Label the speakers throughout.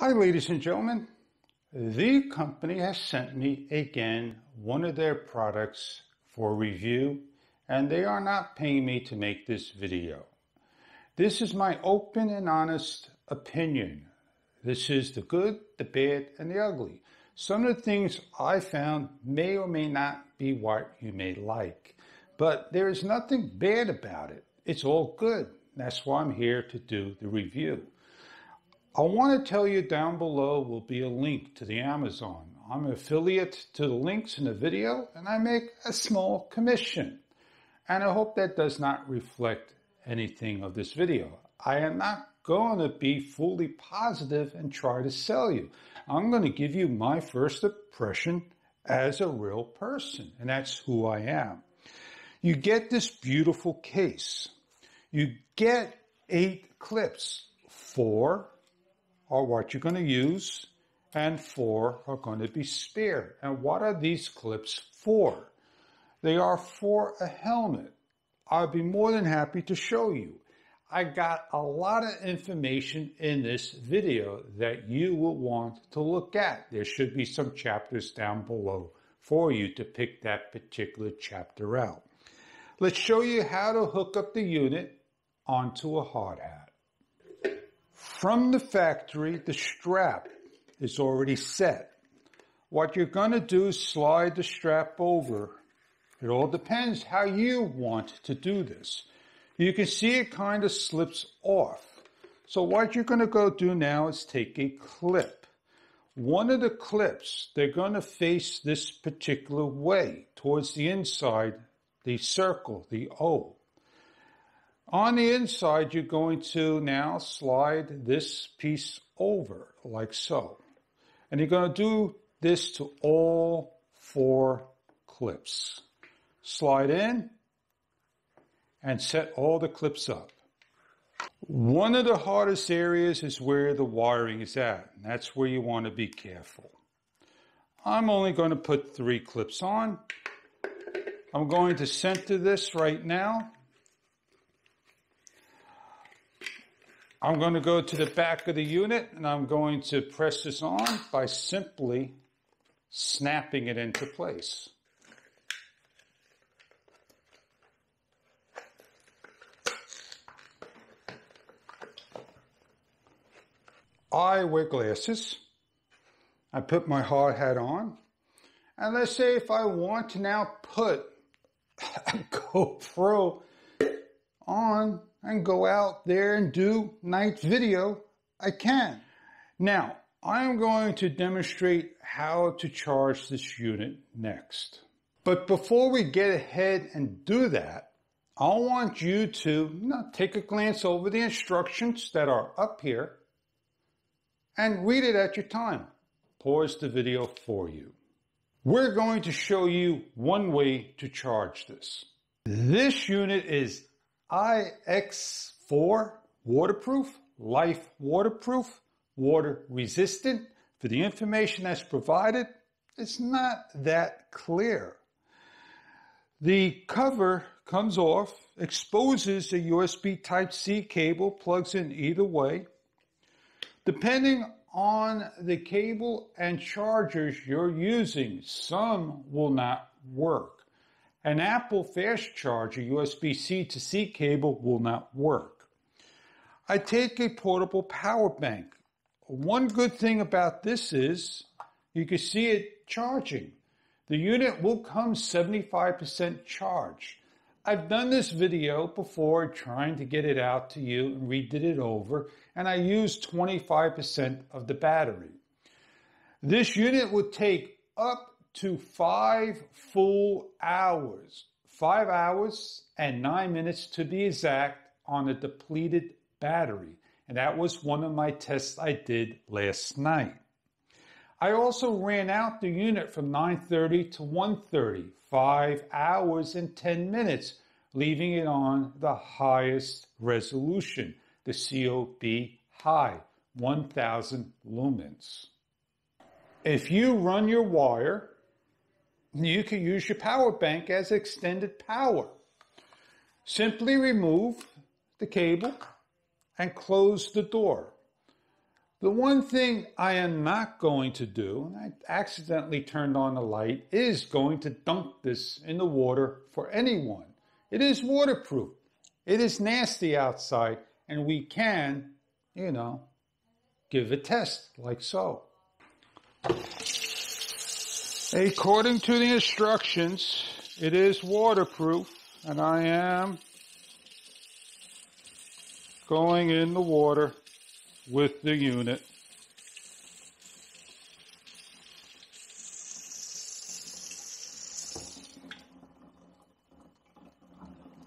Speaker 1: Hi, ladies and gentlemen. The company has sent me again one of their products for review, and they are not paying me to make this video. This is my open and honest opinion. This is the good, the bad, and the ugly. Some of the things I found may or may not be what you may like, but there is nothing bad about it. It's all good. That's why I'm here to do the review. I want to tell you down below will be a link to the Amazon. I'm an affiliate to the links in the video, and I make a small commission. And I hope that does not reflect anything of this video. I am not going to be fully positive and try to sell you. I'm going to give you my first impression as a real person, and that's who I am. You get this beautiful case. You get 8 clips. 4 are what you're going to use, and 4 are going to be spare. And what are these clips for? They are for a helmet. I'll be more than happy to show you. I got a lot of information in this video that you will want to look at. There should be some chapters down below for you to pick that particular chapter out. Let's show you how to hook up the unit onto a hard hat. From the factory, the strap is already set. What you're going to do is slide the strap over. It all depends how you want to do this. You can see it kind of slips off. So what you're going to go do now is take a clip. One of the clips, they're going to face this particular way, towards the inside, the circle, the O. On the inside, you're going to now slide this piece over, like so. And you're going to do this to all 4 clips. Slide in and set all the clips up. One of the hardest areas is where the wiring is at, and that's where you want to be careful. I'm only going to put 3 clips on. I'm going to center this right now. I'm going to go to the back of the unit, and I'm going to press this on by simply snapping it into place. I wear glasses. I put my hard hat on. And let's say if I want to now put a GoPro on and go out there and do night video, I can. Now, I'm going to demonstrate how to charge this unit next. But before we get ahead and do that, I want you to take a glance over the instructions that are up here and read it at your time. Pause the video for you. We're going to show you one way to charge this. This unit is IX4 waterproof, life waterproof, water resistant. For the information that's provided, it's not that clear. The cover comes off, exposes a USB Type-C cable, plugs in either way. Depending on the cable and chargers you're using, some will not work. An Apple fast charger, USB-C to C cable, will not work. I take a portable power bank. One good thing about this is you can see it charging. The unit will come 75% charged. I've done this video before trying to get it out to you and redid it over, and I used 25% of the battery. This unit would take up to 5 full hours, 5 hours and 9 minutes to be exact, on a depleted battery. And that was one of my tests I did last night. I also ran out the unit from 9:30 to 1:30, 5 hours and 10 minutes, leaving it on the highest resolution, the COB high, 1000 lumens. If you run your wire, you can use your power bank as extended power. Simply remove the cable and close the door. The one thing I am not going to do, and I accidentally turned on the light, is going to dunk this in the water for anyone. It is waterproof. It is nasty outside, and we can, give a test like so. According to the instructions, it is waterproof, and I am going in the water with the unit.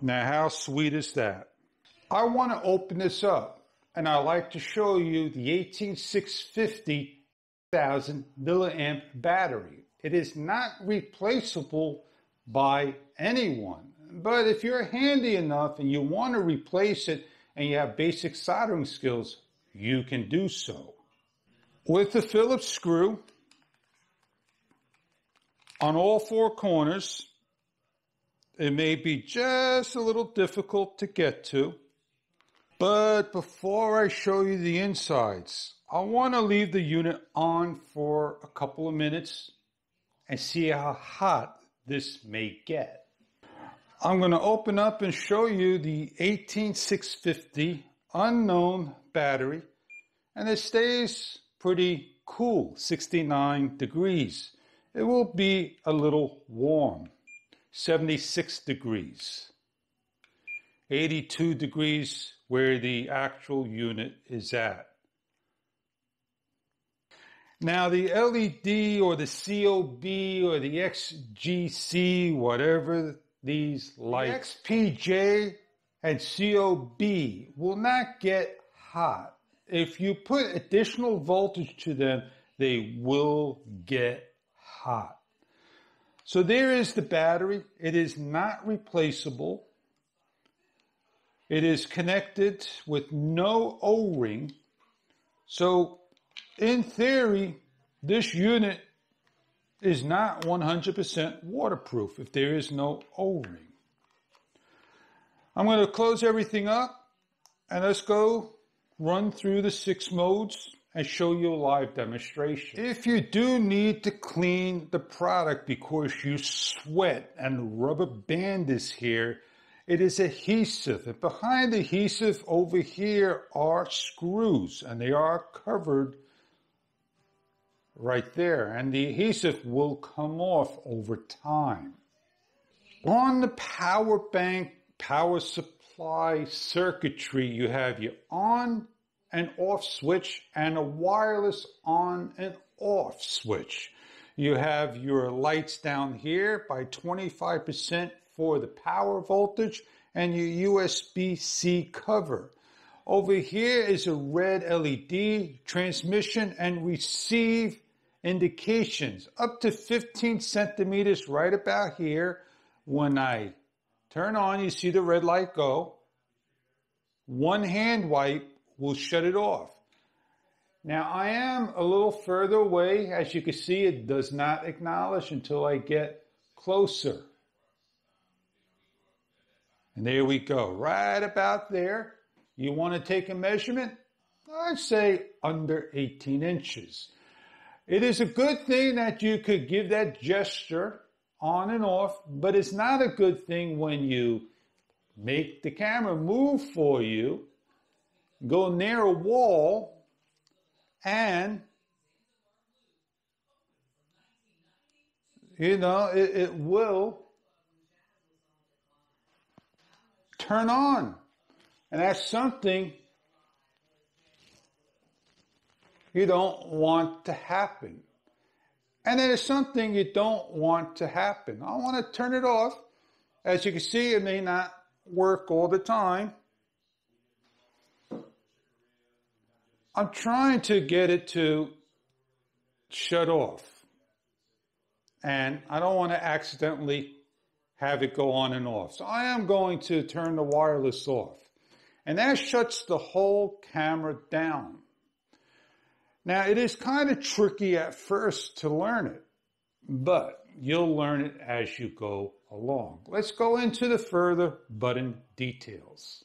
Speaker 1: Now, how sweet is that? I want to open this up, and I like to show you the 18650 1000 milliamp battery. It is not replaceable by anyone, but if you're handy enough and you want to replace it and you have basic soldering skills, you can do so. With the Phillips screw on all four corners, it may be just a little difficult to get to, but before I show you the insides, I want to leave the unit on for a couple of minutes and see how hot this may get. I'm going to open up and show you the 18650 unknown battery, and it stays pretty cool, 69 degrees. It will be a little warm, 76 degrees, 82 degrees where the actual unit is at. Now the LED or the COB or the XGC, whatever these lights, the XPJ and COB will not get hot. If you put additional voltage to them, they will get hot. So there is the battery. It is not replaceable. It is connected with no O-ring. So in theory, this unit is not 100% waterproof if there is no O-ring. I'm going to close everything up and let's go run through the 6 modes and show you a live demonstration. If you do need to clean the product because you sweat and rubber band is here, it is adhesive. And behind the adhesive over here are screws, and they are covered right there. And the adhesive will come off over time. On the power bank, power supply circuitry, you have your on and off switch and a wireless on and off switch. You have your lights down here by 25% for the power voltage and your USB-C cover. Over here is a red LED, transmission and receive indications up to 15 centimeters right about here. When I turn on, you see the red light go. One hand wipe will shut it off. Now I am a little further away. As you can see, it does not acknowledge until I get closer. And there we go, right about there. You want to take a measurement? I'd say under 18 inches. It is a good thing that you could give that gesture on and off, but it's not a good thing when you make the camera move for you, go near a wall, and it will turn on. And that's something you don't want to happen. And then there's something you don't want to happen. I want to turn it off. As you can see, it may not work all the time. I'm trying to get it to shut off. And I don't want to accidentally have it go on and off. So I am going to turn the wireless off. And that shuts the whole camera down. Now, it is kind of tricky at first to learn it, but you'll learn it as you go along. Let's go into the further button details.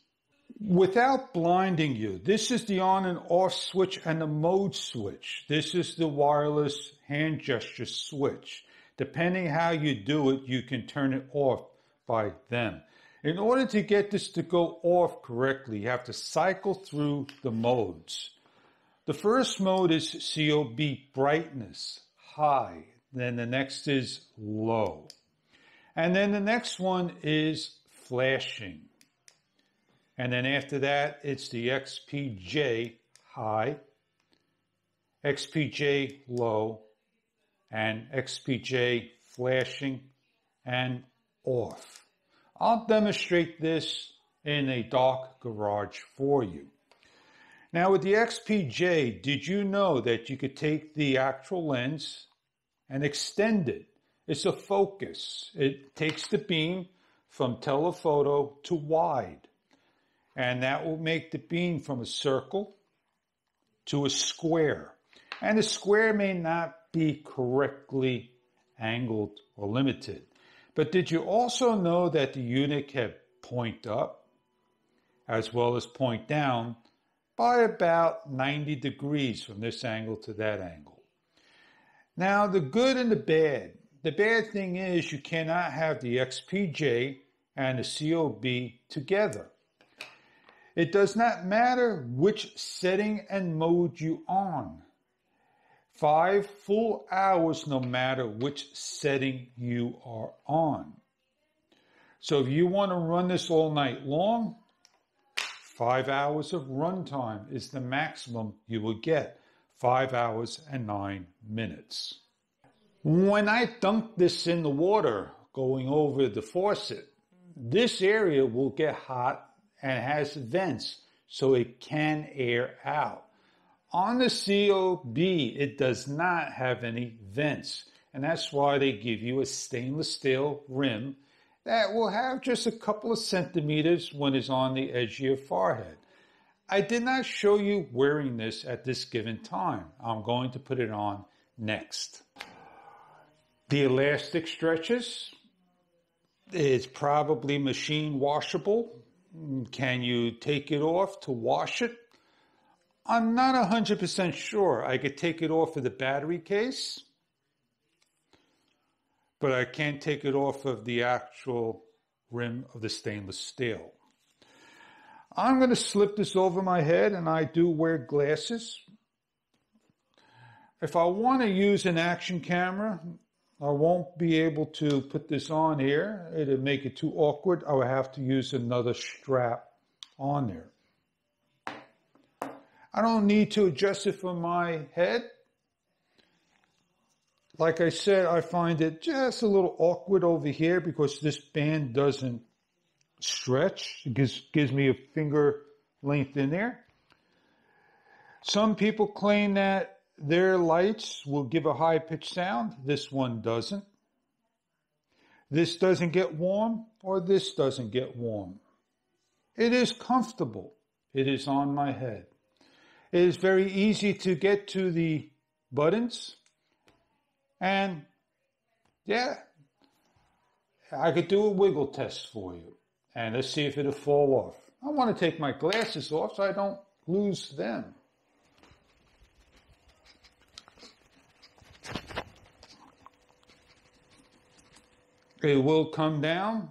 Speaker 1: Without blinding you, this is the on and off switch and the mode switch. This is the wireless hand gesture switch. Depending how you do it, you can turn it off by them. In order to get this to go off correctly, you have to cycle through the modes. The first mode is COB, brightness, high. Then the next is low. And then the next one is flashing. And then after that, it's the XPJ, high, XPJ, low, and XPJ, flashing and off. I'll demonstrate this in a dark garage for you. Now with the XPJ, did you know that you could take the actual lens and extend it? It's a focus. It takes the beam from telephoto to wide. And that will make the beam from a circle to a square. And the square may not be correctly angled or limited. But did you also know that the unit can point up as well as point down by about 90 degrees from this angle to that angle? Now, the good and the bad. The bad thing is you cannot have the XPJ and the COB together. It does not matter which setting and mode you on. 5 full hours no matter which setting you are on. So if you want to run this all night long, 5 hours of runtime is the maximum you will get. 5 hours and 9 minutes. When I dunk this in the water going over the faucet, this area will get hot and has vents so it can air out. On the COB, it does not have any vents, and that's why they give you a stainless steel rim that will have just a couple of centimeters when it's on the edge of your forehead. I did not show you wearing this at this given time. I'm going to put it on next. The elastic stretches. It's probably machine washable. Can you take it off to wash it? I'm not 100% sure. I could take it off of the battery case, but I can't take it off of the actual rim of the stainless steel. I'm going to slip this over my head, and I do wear glasses. If I want to use an action camera, I won't be able to put this on here. It'll make it too awkward. I would have to use another strap on there. I don't need to adjust it for my head. Like I said, I find it just a little awkward over here because this band doesn't stretch. It gives me a finger length in there. Some people claim that their lights will give a high-pitched sound. This one doesn't. This doesn't get warm, or this doesn't get warm. It is comfortable. It is on my head. It is very easy to get to the buttons. And, yeah, I could do a wiggle test for you. And let's see if it'll fall off. I want to take my glasses off so I don't lose them. It will come down.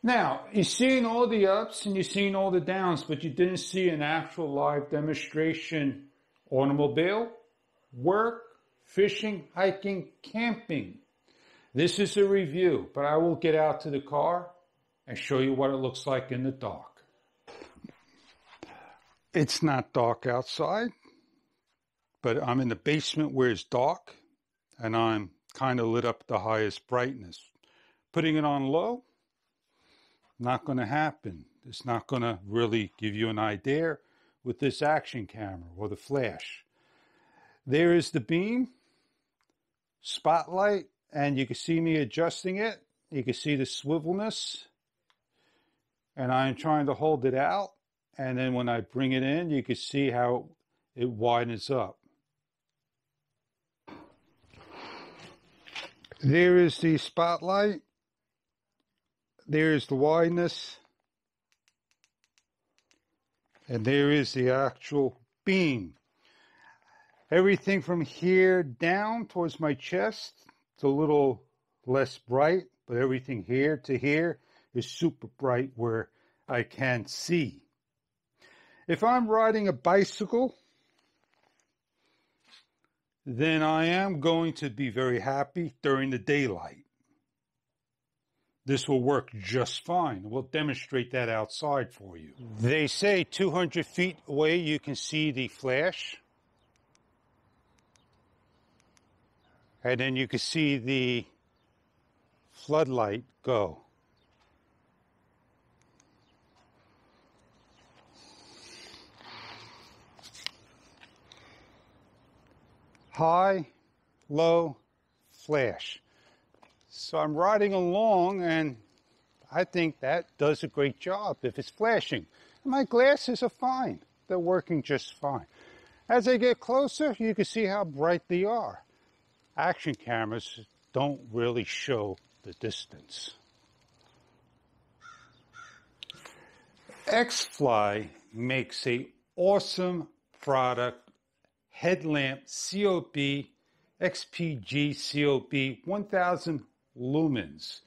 Speaker 1: Now, you've seen all the ups and you've seen all the downs, but you didn't see an actual live demonstration. Automobile, work, fishing, hiking, camping. This is a review, but I will get out to the car and show you what it looks like in the dark. It's not dark outside, but I'm in the basement where it's dark, and I'm kind of lit up at the highest brightness. Putting it on low, not going to happen. It's not going to really give you an idea with this action camera or the flash. There is the beam, spotlight, and you can see me adjusting it. You can see the swivelness, and I'm trying to hold it out, and then when I bring it in, you can see how it widens up. There is the spotlight, there's the wideness, and there is the actual beam. Everything from here down towards my chest, it's a little less bright, but everything here to here is super bright where I can see. If I'm riding a bicycle, then I am going to be very happy during the daylight. This will work just fine. We'll demonstrate that outside for you. They say 200 feet away you can see the flash. And then you can see the floodlight go. High, low, flash. So I'm riding along and I think that does a great job if it's flashing. My glasses are fine. They're working just fine. As I get closer, you can see how bright they are. Action cameras don't really show the distance. Xflyee makes an awesome product, headlamp COB, XPG COB 1000 lumens.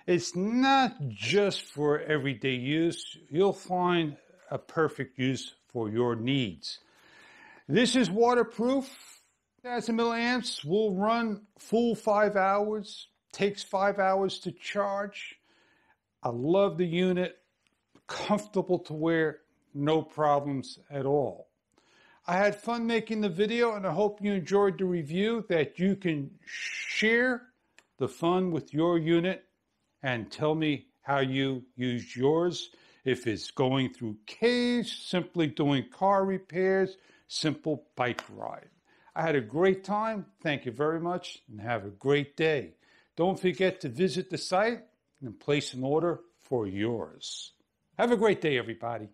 Speaker 1: It's not just for everyday use. You'll find a perfect use for your needs. This is waterproof. 1,000 milliamps will run full 5 hours. Takes 5 hours to charge. I love the unit. Comfortable to wear. No problems at all. I had fun making the video and I hope you enjoyed the review, that you can share the fun with your unit and tell me how you use yours. If it's going through caves, simply doing car repairs, simple bike ride. I had a great time. Thank you very much and have a great day. Don't forget to visit the site and place an order for yours. Have a great day, everybody.